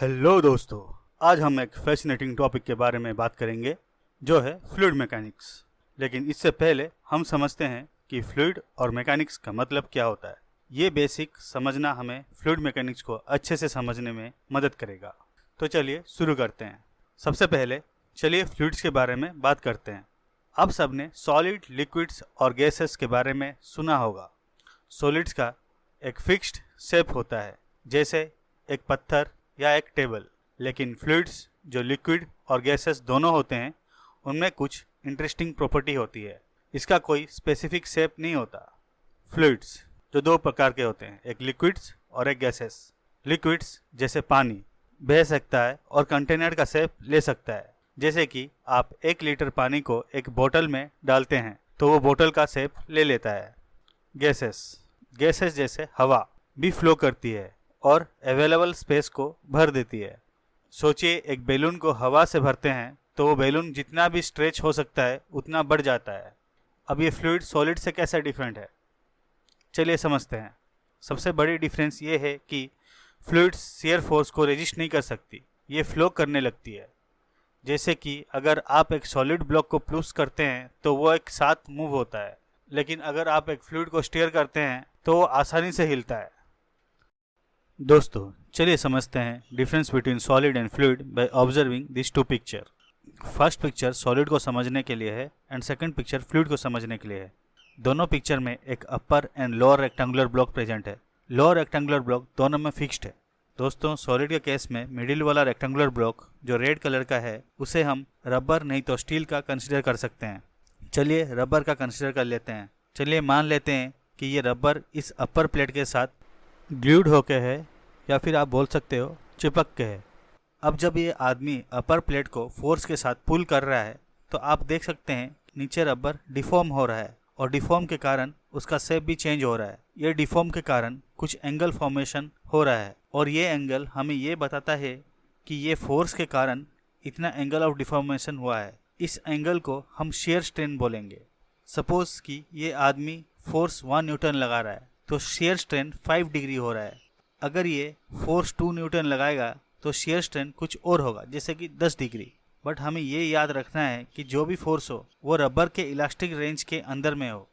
Hello दोस्तों, आज हम एक फैसिनेटिंग टॉपिक के बारे में बात करेंगे जो है फ्लूइड मैकेनिक्स। लेकिन इससे पहले हम समझते हैं कि फ्लूइड और मैकेनिक्स का मतलब क्या होता है। ये बेसिक समझना हमें फ्लूइड मैकेनिक्स को अच्छे से समझने में मदद करेगा। तो चलिए शुरू करते हैं। सबसे पहले चलिए फ्लूइड्स के बारे में बात करते हैं। आप सबने सॉलिड, लिक्विड्स और गैसेस के बारे में सुना होगा। सॉलिड्स का एक फिक्स्ड शेप होता है, जैसे एक पत्थर या एक टेबल। लेकिन फ्लूइड्स जो लिक्विड और गैसेस दोनों होते हैं, उनमें कुछ इंटरेस्टिंग प्रॉपर्टी होती है। इसका कोई स्पेसिफिक शेप नहीं होता। फ्लूइड्स जो दो प्रकार के होते हैं, एक लिक्विड्स और एक गैसेस। लिक्विड्स जैसे पानी बह सकता है और कंटेनर का शेप ले सकता है। जैसे कि आप 1 लीटर पानी को एक बोतल में डालते हैं तो वो बोतल का शेप ले लेता है। गैसेस जैसे हवा भी फ्लो करती है और अवेलेबल स्पेस को भर देती है। सोचिए, एक बैलून को हवा से भरते हैं तो वो बैलून जितना भी स्ट्रेच हो सकता है उतना बढ़ जाता है। अब ये फ्लूइड सॉलिड से कैसे डिफरेंट है, चलिए समझते हैं। सबसे बड़ी डिफरेंस ये है कि फ्लूइड्स शियर फोर्स को रेजिस्ट नहीं कर सकती, ये फ्लो करने लगती है। जैसे कि अगर आप एक सॉलिड ब्लॉक को पुश करते हैं तो वो एक साथ मूव होता है, लेकिन अगर आप एक फ्लूइड को स्टीयर करते हैं तो वो आसानी से हिलता है। दोस्तों, चलिए समझते हैं difference between solid and fluid by observing this two picture. First picture solid को समझने के लिए है एंड सेकंड पिक्चर फ्लूइड को समझने के लिए है। दोनों पिक्चर में एक upper and lower rectangular block present है। लोअर रेक्टेंगुलर ब्लॉक दोनों में फिक्स्ड है। दोस्तों, सॉलिड के केस में मिडिल वाला रेक्टेंगुलर ब्लॉक जो रेड कलर का है उसे हम रबर नहीं तो स्टील का कंसिडर कर सकते हैं। चलिए रबर का कंसिडर कर लेते हैं। चलिए मान लेते हैं कि ये रबर इस अपर प्लेट के साथ ग्लूड होके है, या फिर आप बोल सकते हो चिपक के है। अब जब ये आदमी अपर प्लेट को फोर्स के साथ पुल कर रहा है तो आप देख सकते हैं नीचे रबर डिफॉर्म हो रहा है और डिफॉर्म के कारण उसका शेप भी चेंज हो रहा है। ये डिफॉर्म के कारण कुछ एंगल फॉर्मेशन हो रहा है और ये एंगल हमें ये बताता है कि ये फोर्स के कारण इतना एंगल ऑफ डिफॉर्मेशन हुआ है। इस एंगल को हम शेयर स्ट्रेन बोलेंगे। सपोज कि ये आदमी फोर्स 1 न्यूटन लगा रहा है तो शेयर स्ट्रेन 5 डिग्री हो रहा है। अगर ये फोर्स 2 न्यूटन लगाएगा तो शेयर स्ट्रेन कुछ और होगा, जैसे कि 10 डिग्री। बट हमें ये याद रखना है कि जो भी फोर्स हो वो रबर के इलास्टिक रेंज के अंदर में हो।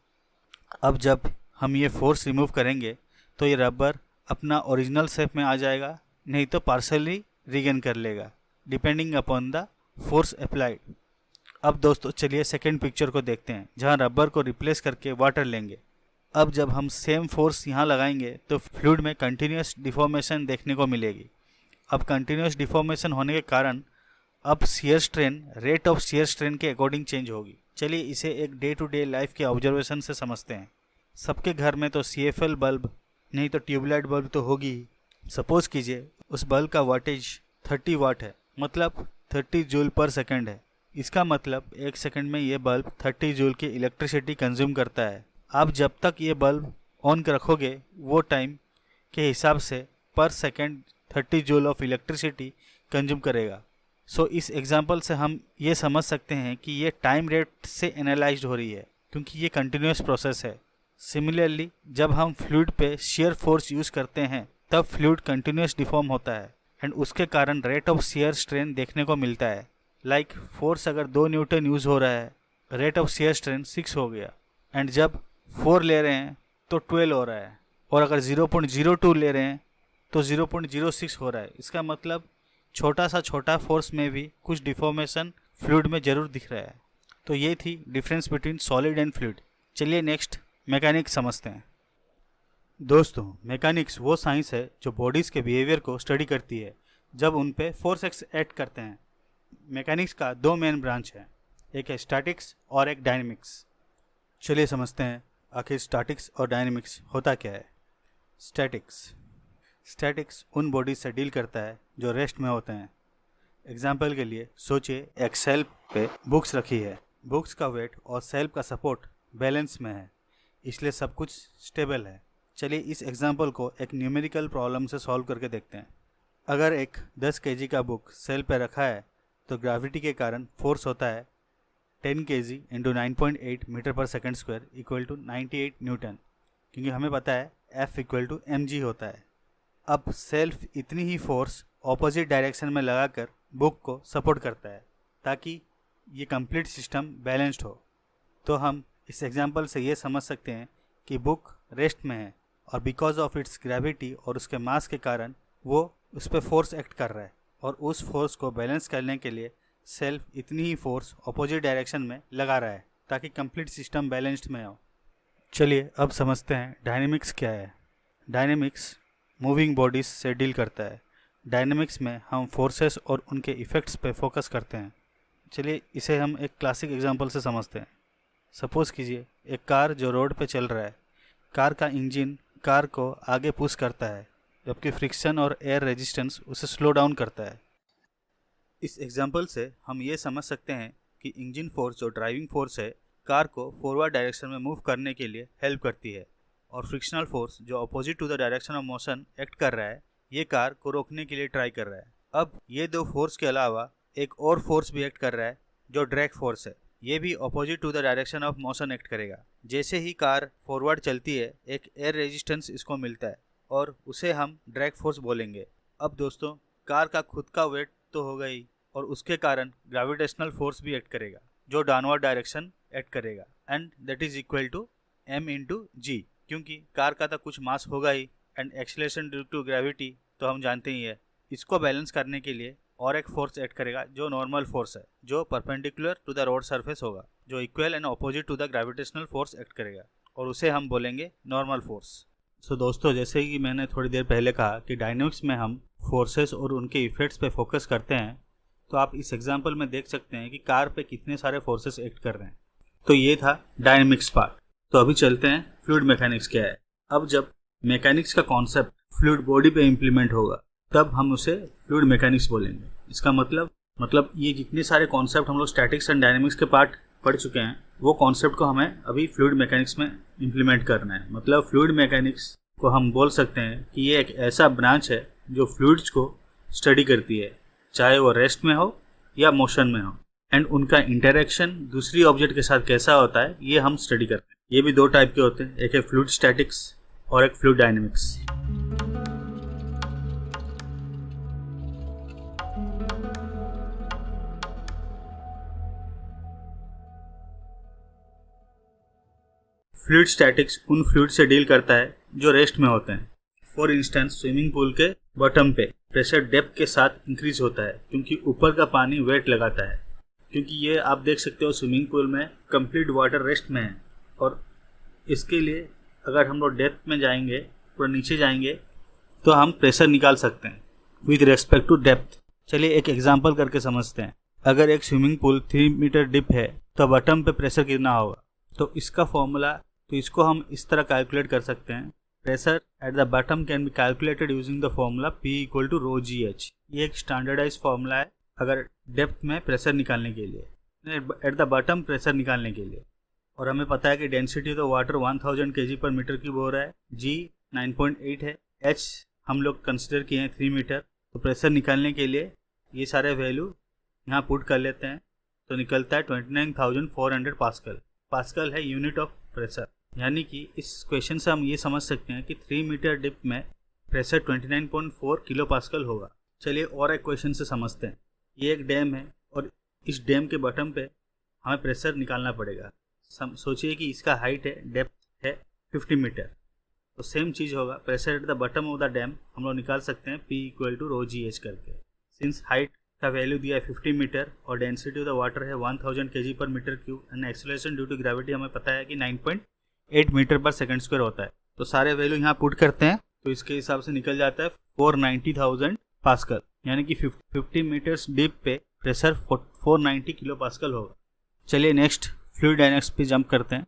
अब जब हम ये फोर्स रिमूव करेंगे तो ये रबर अपना ओरिजिनल शेप में आ जाएगा, नहीं तो पार्शली रिगेन कर लेगा depending upon the force applied. अब दोस्तों चलिए सेकेंड पिक्चर को देखते हैं, जहाँ रबर को रिप्लेस करके वाटर लेंगे। अब जब हम सेम फोर्स यहाँ लगाएंगे तो फ्लूइड में कंटिन्यूस डिफॉर्मेशन देखने को मिलेगी। अब कंटिन्यूस डिफॉर्मेशन होने के कारण अब shear strain rate of shear strain के अकॉर्डिंग चेंज होगी। चलिए इसे एक डे टू डे लाइफ के ऑब्जर्वेशन से समझते हैं। सबके घर में तो CFL बल्ब नहीं तो ट्यूबलाइट बल्ब तो होगी ही। सपोज कीजिए उस बल्ब का वाटेज 30 वाट है, मतलब 30 जूल पर सेकेंड है। इसका मतलब 1 सेकेंड में ये बल्ब 30 जूल की इलेक्ट्रिसिटी कंज्यूम करता है। आप जब तक ये बल्ब ऑन रखोगे वो टाइम के हिसाब से पर second 30 joule of electricity consume करेगा। सो इस एग्जांपल से हम ये समझ सकते हैं कि ये टाइम रेट से एनालाइज्ड हो रही है, क्योंकि ये कंटिन्यूस प्रोसेस है। सिमिलरली जब हम फ्लूइड पे शियर फोर्स यूज़ करते हैं तब फ्लूइड कंटिन्यूस डिफॉर्म होता है एंड उसके कारण रेट ऑफ शियर स्ट्रेन देखने को मिलता है। लाइक फोर्स अगर 2 न्यूटन यूज़ हो रहा है, रेट ऑफ शियर स्ट्रेन 6 हो गया, एंड जब 4 ले रहे हैं तो 12 हो रहा है, और अगर 0.02 ले रहे हैं तो 0.06 हो रहा है। इसका मतलब छोटा सा छोटा फोर्स में भी कुछ डिफॉर्मेशन फ्लूइड में ज़रूर दिख रहा है। तो ये थी difference between solid and fluid. चलिए नेक्स्ट मैकेनिक्स समझते हैं। दोस्तों, मैकेनिक्स वो साइंस है जो बॉडीज़ के बिहेवियर को स्टडी करती है जब उन पे फोर्स एक्ट करते हैं। मैकेनिक्स का 2 मेन ब्रांच है, एक है स्टैटिक्स और एक डायनेमिक्स। चलिए समझते हैं आखिर स्टैटिक्स और डायनेमिक्स होता क्या है। स्टैटिक्स उन बॉडीज से डील करता है जो रेस्ट में होते हैं। एग्जाम्पल के लिए सोचिए एक शेल्फ पे बुक्स रखी है। बुक्स का वेट और शेल्फ का सपोर्ट बैलेंस में है, इसलिए सब कुछ स्टेबल है। चलिए इस एग्जाम्पल को एक न्यूमेरिकल प्रॉब्लम से सॉल्व करके देखते हैं। अगर एक 10 kg का बुक शेल्फ पे रखा है तो ग्रेविटी के कारण फोर्स होता है 10 kg into 9.8 metre per second square equal to 98 newton, क्योंकि हमें पता है F इक्वल टू mg होता है। अब सेल्फ इतनी ही फोर्स ऑपोजिट डायरेक्शन में लगाकर बुक को सपोर्ट करता है ताकि ये कंप्लीट सिस्टम बैलेंस्ड हो। तो हम इस एग्जांपल से ये समझ सकते हैं कि बुक रेस्ट में है और बिकॉज ऑफ इट्स ग्रेविटी और उसके मास के कारण वो उस पर फोर्स एक्ट कर रहा है और उस फोर्स को बैलेंस करने के लिए सेल्फ इतनी ही फोर्स अपोजिट डायरेक्शन में लगा रहा है ताकि कंप्लीट सिस्टम बैलेंस्ड में हो। चलिए अब समझते हैं डायनेमिक्स क्या है। डायनेमिक्स मूविंग बॉडीज से डील करता है। डायनेमिक्स में हम फोर्सेस और उनके इफ़ेक्ट्स पे फोकस करते हैं। चलिए इसे हम एक क्लासिक एग्जांपल से समझते हैं। सपोज़ कीजिए एक कार जो रोड पे चल रहा है। कार का इंजन कार को आगे पुश करता है जबकि फ्रिक्शन और एयर रेजिस्टेंस उसे स्लो डाउन करता है। इस एग्जांपल से हम ये समझ सकते हैं कि इंजन फोर्स जो ड्राइविंग फोर्स है कार को फॉरवर्ड डायरेक्शन में मूव करने के लिए हेल्प करती है और फ्रिक्शनल फोर्स जो opposite to the direction of motion act कर रहा है ये कार को रोकने के लिए ट्राई कर रहा है। अब ये दो फोर्स के अलावा एक और फोर्स भी एक्ट कर रहा है जो ड्रैग फोर्स है। ये भी opposite to the direction of motion act करेगा। जैसे ही कार फॉरवर्ड चलती है एक एयर रेजिस्टेंस इसको मिलता है और उसे हम ड्रैग फोर्स बोलेंगे। अब दोस्तों कार का खुद का वेट तो होगा ही और उसके कारण ग्रेविटेशनल फोर्स भी एक्ट करेगा जो डाउनवर्ड डायरेक्शन एक्ट करेगा and that is equal to m/g, क्योंकि कार का तो कुछ मास होगा ही and acceleration due to gravity तो हम जानते ही है। इसको बैलेंस करने के लिए और एक फोर्स एक्ट करेगा जो नॉर्मल फोर्स है जो perpendicular to the road surface होगा जो equal and opposite to the gravitational force act करेगा और उसे हम बोलेंगे नॉर्मल फोर्स। सो दोस्तों जैसे कि मैंने थोड़ी देर पहले कहा कि डायनेमिक्स में हम फोर्सेस और उनके इफेक्ट्स पे फोकस करते हैं, तो आप इस एग्जांपल में देख सकते हैं कि कार पे कितने सारे फोर्सेस एक्ट कर रहे हैं। तो ये था डायनेमिक्स पार्ट। तो अभी चलते हैं फ्लूइड मैकेनिक्स क्या है। अब जब मैकेनिक्स का कॉन्सेप्ट फ्लूइड बॉडी पे इम्प्लीमेंट होगा तब हम उसे फ्लूइड मैकेनिक्स बोलेंगे। इसका मतलब ये जितने सारे कॉन्सेप्ट हम लोग स्टैटिक्स एंड डायनेमिक्स के पार्ट पढ़ चुके हैं वो कॉन्सेप्ट को हमें अभी फ्लूइड मैकेनिक्स में इम्प्लीमेंट करना है। मतलब फ्लूइड मैकेनिक्स को हम बोल सकते हैं कि ये एक ऐसा ब्रांच है जो फ्लूइड्स को स्टडी करती है, चाहे वो रेस्ट में हो या मोशन में हो, एंड उनका इंटरेक्शन दूसरी ऑब्जेक्ट के साथ कैसा होता है ये हम स्टडी करते हैं। ये भी दो टाइप के होते हैं, एक है फ्लूइड स्टैटिक्स और एक फ्लूइड डायनेमिक्स। फ्लूइड स्टैटिक्स उन फ्लूइड से डील करता है जो रेस्ट में होते हैं। फॉर इंस्टेंस स्विमिंग पूल के बॉटम पे प्रेशर डेप्थ के साथ इंक्रीज होता है क्योंकि ऊपर का पानी वेट लगाता है। क्योंकि ये आप देख सकते हो स्विमिंग पूल में कंप्लीट वाटर रेस्ट में है और इसके लिए अगर हम लोग डेप्थ में जाएंगे, पूरा नीचे जाएंगे तो हम प्रेशर निकाल सकते हैं विद रेस्पेक्ट टू डेप्थ। चलिए एक एग्जांपल करके समझते हैं। अगर एक स्विमिंग पूल 3 मीटर डिप है तो बॉटम पे प्रेशर कितना होगा, तो इसका फॉर्मूला, तो इसको हम इस तरह कैलकुलेट कर सकते हैं। Pressure at the bottom can be calculated using the formula P = ρgh। ये एक स्टैंडर्डाइज फॉर्मूला है अगर डेप्थ में प्रेशर निकालने के लिए, एट द बॉटम प्रेशर निकालने के लिए। और हमें पता है कि density of the water 1000 kg/m³ हो रहा है, G 9.8 है, H हम लोग कंसिडर किए हैं 3 मीटर। तो प्रेशर निकालने के लिए ये सारे वैल्यू यहाँ पुट कर लेते हैं तो निकलता है 29,400 पास्कल। पास्कल है यूनिट ऑफ प्रेशर। यानी कि इस क्वेश्चन से हम ये समझ सकते हैं कि 3 मीटर डिप में प्रेशर 29.4 किलो पास्कल होगा। चलिए और एक क्वेश्चन से समझते हैं। ये एक डैम है और इस डैम के बॉटम पे हमें प्रेशर निकालना पड़ेगा। सोचिए कि इसका हाइट है, डेप्थ है 50 मीटर। तो सेम चीज़ होगा, pressure at the bottom of the dam हम लोग निकाल सकते हैं P = ρgh करके। सिंस हाइट का वैल्यू दिया है 50 मीटर और डेंसिटी ऑफ द वाटर है 1000 kg/m³ and acceleration due to gravity हमें पता है कि 9.8 मीटर/s² होता है। तो सारे वैल्यू यहाँ पुट करते हैं तो इसके हिसाब से निकल जाता है 490,000 पास्कल। यानी कि 50 मीटर्स डीप पे प्रेशर 490 किलो पास्कल होगा। चलिए नेक्स्ट फ्लूइड डायनेमिक्स पे जंप करते हैं।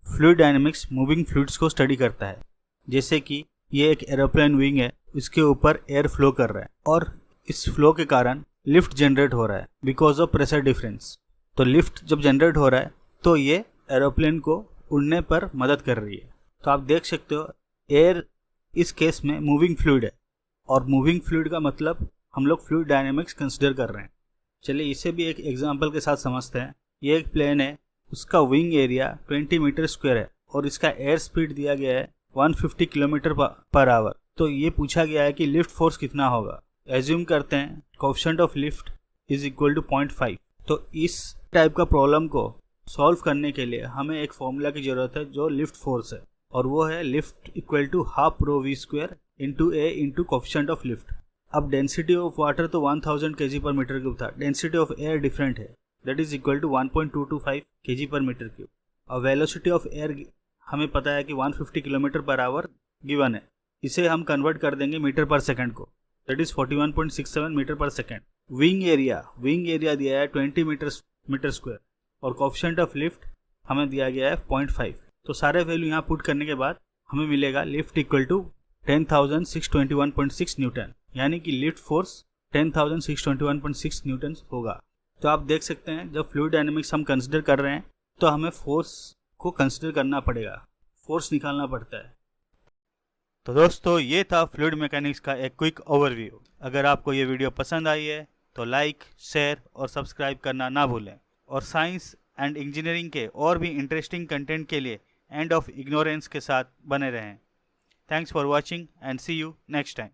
फ्लूइड डायनेमिक्स मूविंग फ्लूइड्स को स्टडी करता है। जैसे कि ये एक एरोप्लेन विंग है, इसके ऊपर एयर फ्लो कर रहा है और इस फ्लो के कारण लिफ्ट जनरेट हो रहा है बिकॉज ऑफ प्रेशर डिफरेंस। तो लिफ्ट जब जनरेट हो रहा है तो ये एरोप्लेन को उड़ने पर मदद कर रही है। तो आप देख सकते हो एयर इस केस में मूविंग फ्लूइड है और मूविंग फ्लूइड का मतलब हम लोग फ्लूइड डायनेमिक्स कंसिडर कर रहे हैं। चलिए इसे भी एक एग्जांपल के साथ समझते हैं। ये एक प्लेन है, उसका विंग एरिया 20 मीटर स्क्वायर है और इसका एयर स्पीड दिया गया है 150 km/h। तो ये पूछा गया है कि लिफ्ट फोर्स कितना होगा। एज्यूम करते हैं coefficient of lift is equal to 0.5। तो इस टाइप का प्रॉब्लम को सॉल्व करने के लिए हमें एक फॉर्मूला की ज़रूरत है जो लिफ्ट फोर्स है, और वो है lift equal to half rho v square into a into coefficient of lift. अब डेंसिटी ऑफ वाटर तो 1000 kg पर मीटर क्यूब था, डेंसिटी ऑफ एयर डिफरेंट है, that is equal to 1.225 kg per metre cube. और velocity of air हमें पता है कि 150 kilometre per hour given है, इसे हम कन्वर्ट कर देंगे मीटर पर सेकंड को, दैट इज 41.67 मीटर पर सेकंड। विंग एरिया दिया है 20 मीटर स्क्वायर, और कोएफिशिएंट ऑफ लिफ्ट हमें दिया गया है 0.5। तो सारे वैल्यू यहाँ पुट करने के बाद हमें मिलेगा लिफ्ट इक्वल टू 10,621.6 न्यूटन, यानी कि लिफ्ट फोर्स 10,621.6 न्यूटन होगा। तो आप देख सकते हैं जब फ्लूइड डायनेमिक्स हम कंसिडर कर रहे हैं तो हमें फोर्स को कंसिडर करना पड़ेगा, फोर्स निकालना पड़ता है। तो दोस्तों ये था फ्लूइड मैकेनिक्स का एक क्विक ओवरव्यू। अगर आपको ये वीडियो पसंद आई है तो लाइक, शेयर और सब्सक्राइब करना ना भूलें, और साइंस एंड इंजीनियरिंग के और भी इंटरेस्टिंग कंटेंट के लिए एंड ऑफ इग्नोरेंस के साथ बने रहें। Thanks for watching and see you next time.